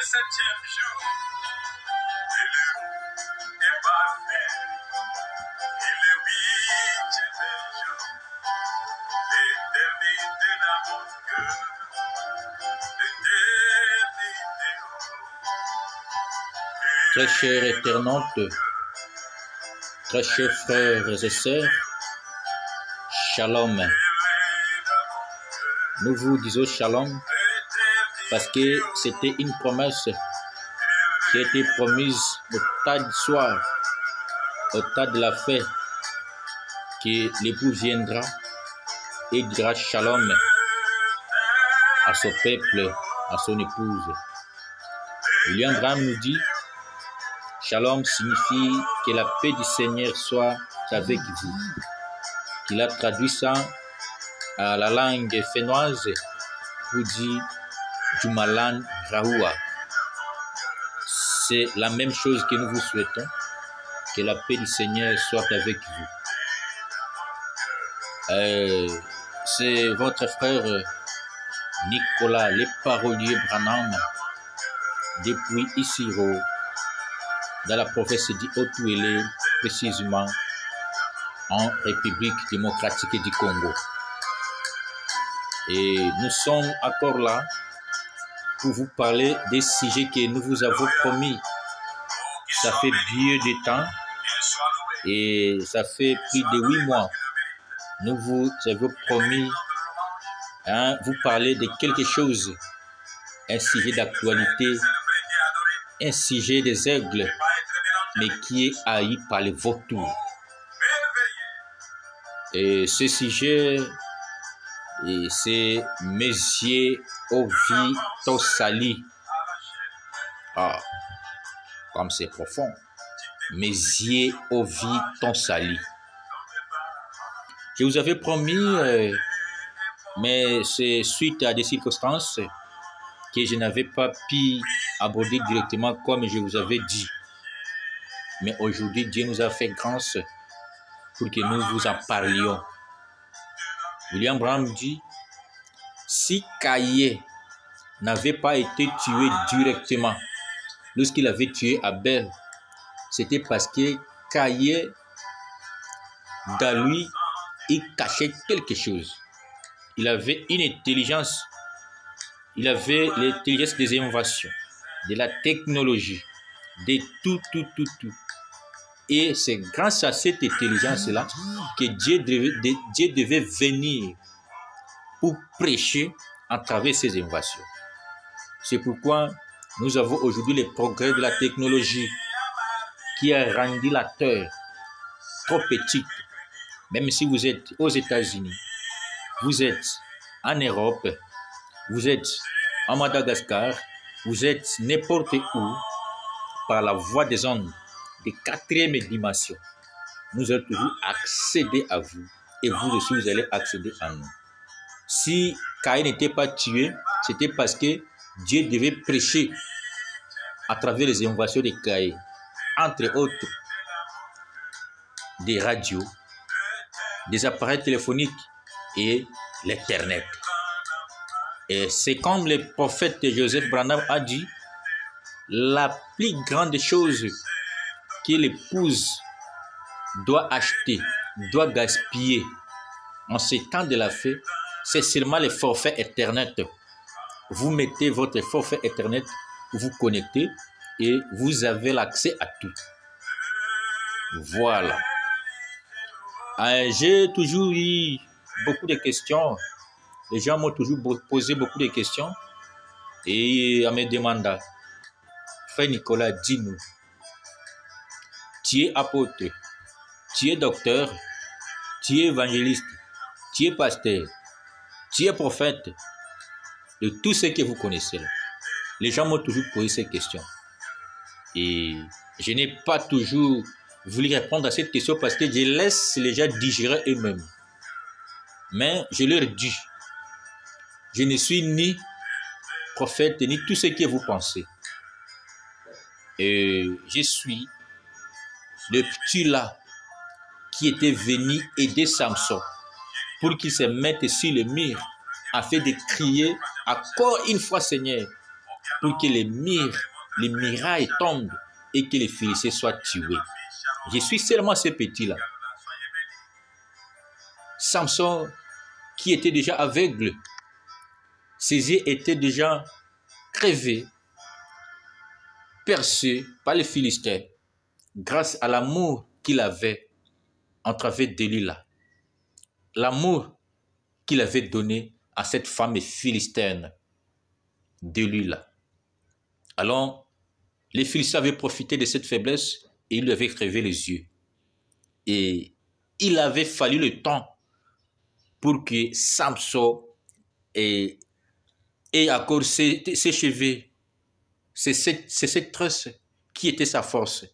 septième jour, et le est parfait, et le huitième jour, l'éternité dans mon cœur, l'éternité. Très chers internautes, très chers frères et sœurs, Shalom. Nous vous disons Shalom parce que c'était une promesse qui a été promise au tas du soir, au tas de la fête, que l'époux viendra et dira Shalom à son peuple, à son épouse. William Branham nous dit Shalom signifie que la paix du Seigneur soit avec vous. Il a traduit ça à la langue fénoise pour dire Jumalan Raoua. C'est la même chose que nous vous souhaitons, que la paix du Seigneur soit avec vous. C'est votre frère Nicolas, le parolier Branham, depuis Isiro, dans la province du Haut-Ouélé, précisément en République démocratique du Congo. Et nous sommes encore là pour vous parler des sujets que nous vous avons promis. Ça fait bien de temps et ça fait plus de 8 mois. Nous vous avons promis vous parler de quelque chose, un sujet d'actualité, un sujet des aigles, mais qui est haï par les vautours. Et ce sujet, c'est Messier Ovi Tosali. Ah, comme c'est profond. Messier Ovi Tosali. Je vous avais promis, mais c'est suite à des circonstances que je n'avais pas pu aborder directement comme je vous avais dit. Mais aujourd'hui, Dieu nous a fait grâce pour que nous vous en parlions. William Branham dit, si Caïn n'avait pas été tué directement, lorsqu'il avait tué Abel, c'était parce que Caïn, dans lui, il cachait quelque chose. Il avait une intelligence. Il avait l'intelligence des innovations, de la technologie, de tout. Et c'est grâce à cette intelligence-là que Dieu devait venir pour prêcher à travers ces innovations. C'est pourquoi nous avons aujourd'hui les progrès de la technologie qui a rendu la terre trop petite. Même si vous êtes aux États-Unis, vous êtes en Europe, vous êtes en Madagascar, vous êtes n'importe où, par la voie des ondes, de 4e dimension, nous allons toujours accéder à vous et vous aussi vous allez accéder à nous. Si Caïn n'était pas tué, c'était parce que Dieu devait prêcher à travers les innovations de Caïn, entre autres des radios, des appareils téléphoniques et l'Internet. Et c'est comme le prophète Joseph Branham a dit, la plus grande chose que l'épouse doit acheter, doit gaspiller en ces temps de la fête, c'est seulement le forfait Internet. Vous mettez votre forfait Internet, vous vous connectez et vous avez l'accès à tout. Voilà. J'ai toujours eu beaucoup de questions. Les gens m'ont toujours posé beaucoup de questions et on me demanda, frère Nicolas, dis-nous, tu es apôtre, tu es docteur, tu es évangéliste, tu es pasteur, tu es prophète, de tout ce que vous connaissez là. Les gens m'ont toujours posé ces questions. Et je n'ai pas toujours voulu répondre à cette question parce que je laisse les gens digérer eux-mêmes. Mais je leur dis, je ne suis ni prophète ni tout ce que vous pensez. Et je suis le petit là qui était venu aider Samson pour qu'il se mette sur le mur afin de crier encore une fois Seigneur, pour que les mirailles tombent et que les Philistins soient tués. Je suis seulement ce petit-là. Samson, qui était déjà aveugle, ses yeux étaient déjà crevés, percés par les Philistins, grâce à l'amour qu'il avait en travers Delilah. L'amour qu'il avait donné à cette femme philistine, Delilah. Alors, les Philistins avaient profité de cette faiblesse et ils lui avaient crevé les yeux. Et il avait fallu le temps pour que Samson ait encore ses cheveux. C'est cette tresse qui était sa force.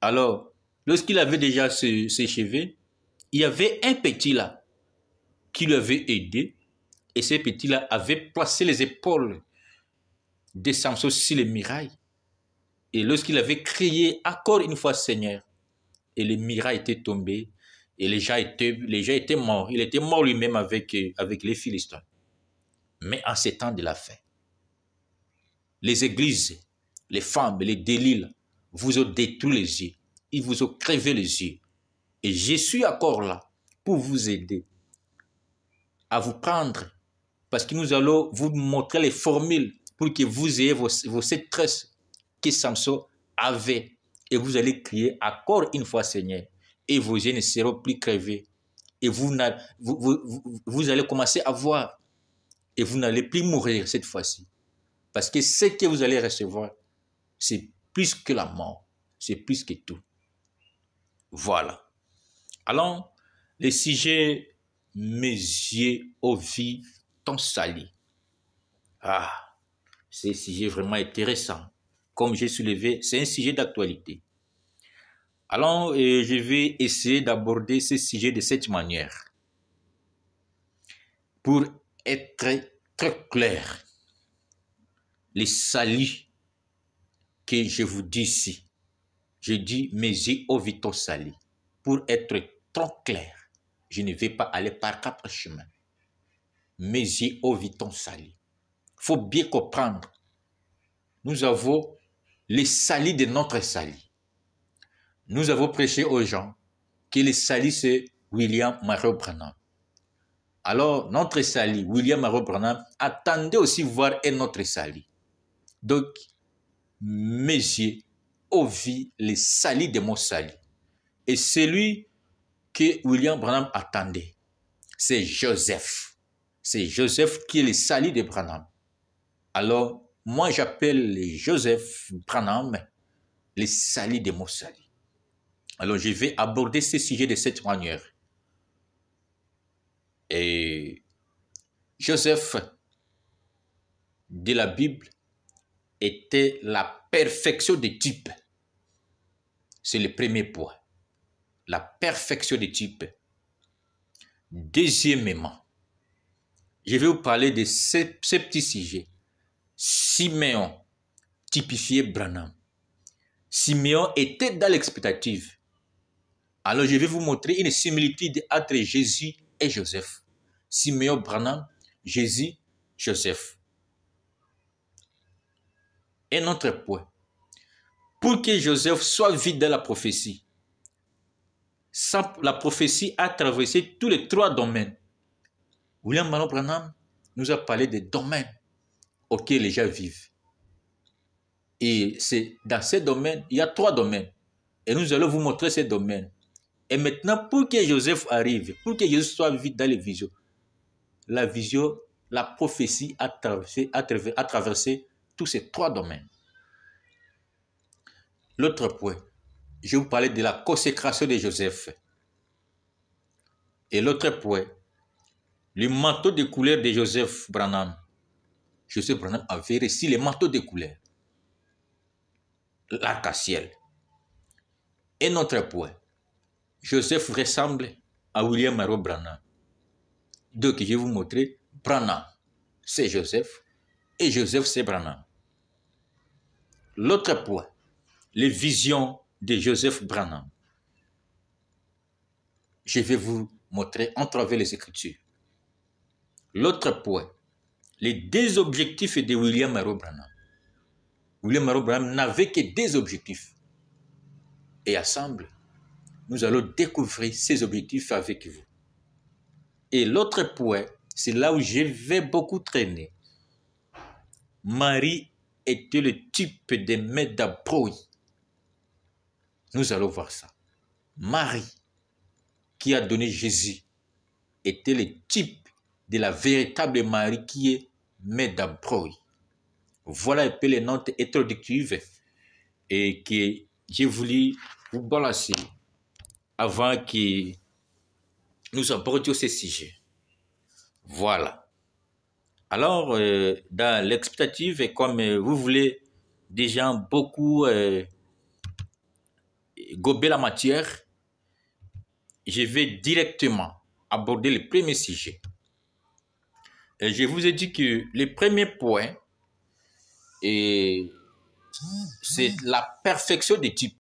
Alors, lorsqu'il avait déjà ses cheveux, il y avait un petit là qui lui avait aidé et ce petit là avait placé les épaules de Samson sur les murailles. Et lorsqu'il avait crié encore une fois Seigneur, et les murailles étaient tombées, et les gens étaient morts. Il était mort lui-même avec les Philistins. Mais en ces temps de la fin, les églises, les femmes, les Delilah vous ont détruit les yeux. Ils vous ont crevé les yeux. Et je suis encore là pour vous aider à vous prendre. Parce que nous allons vous montrer les formules pour que vous ayez vos 7 tresses que Samson avait. Et vous allez crier encore une fois Seigneur. Et vos yeux ne seront plus crevés. Et vous allez commencer à voir. Et vous n'allez plus mourir cette fois-ci. Parce que ce que vous allez recevoir, c'est plus que la mort. C'est plus que tout. Voilà. Alors, le sujet, mes yeux ont vu ton salut. Ah, c'est un sujet vraiment intéressant. Comme j'ai soulevé, c'est un sujet d'actualité. Alors, je vais essayer d'aborder ce sujet de cette manière. Pour être très clair, les saluts que je vous dis ici, je dis mes yeux ont vu ton salut. Pour être trop clair, je ne vais pas aller par 4 chemins. Mes yeux ont vu ton salut. Il faut bien comprendre. Nous avons le salut de notre salut. Nous avons prêché aux gens que le salut c'est William Marot Branham. Alors, notre salut, William Marot Branham, attendait aussi voir un autre salut. Donc, mes yeux ont vu le salut de mon salut. Et celui que William Branham attendait, c'est Joseph. C'est Joseph qui est le salut de Branham. Alors, moi j'appelle Joseph Branham le salut de mon salut. Alors, je vais aborder ce sujet de cette manière. Et Joseph de la Bible était la perfection des types. C'est le premier point. La perfection des types. Deuxièmement, je vais vous parler de ce petit sujet. Siméon, typifié Branham. Siméon était dans l'expectative. Alors je vais vous montrer une similitude entre Jésus et Joseph. Siméon, Branham, Jésus, Joseph. Un autre point. Pour que Joseph soit vide dans la prophétie, la prophétie a traversé tous les 3 domaines. William Marot Branham nous a parlé des domaines auxquels les gens vivent. Et c'est dans ces domaines, il y a 3 domaines. Et nous allons vous montrer ces domaines. Et maintenant, pour que Joseph arrive, pour que Jésus soit vide dans les visions, la prophétie a traversé tous ces 3 domaines. L'autre point, je vais vous parler de la consécration de Joseph. Et l'autre point, le manteau de couleur de Joseph Branham. Joseph Branham avait reçu le manteau de couleur. L'arc-en-ciel. Un autre point, Joseph ressemble à William Marot Branham. Donc, je vais vous montrer Branham, c'est Joseph, et Joseph, c'est Branham. L'autre point, les visions de Joseph Branham. Je vais vous montrer en travers les Écritures. L'autre point, les 2 objectifs de William Marot Branham. William Marion Branham n'avait que des objectifs. Et ensemble, nous allons découvrir ces objectifs avec vous. Et l'autre point, c'est là où je vais beaucoup traîner. Marie était le type de Meda Broy. Nous allons voir ça. Marie, qui a donné Jésus, était le type de la véritable Marie qui est Meda Broy. Voilà un peu les notes introductives et que j'ai voulu vous balancer avant que nous abordions ce sujet. Voilà. Alors, dans l'expectative, comme vous voulez déjà beaucoup gober la matière, je vais directement aborder le premier sujet. Et je vous ai dit que le premier point, c'est la perfection des types.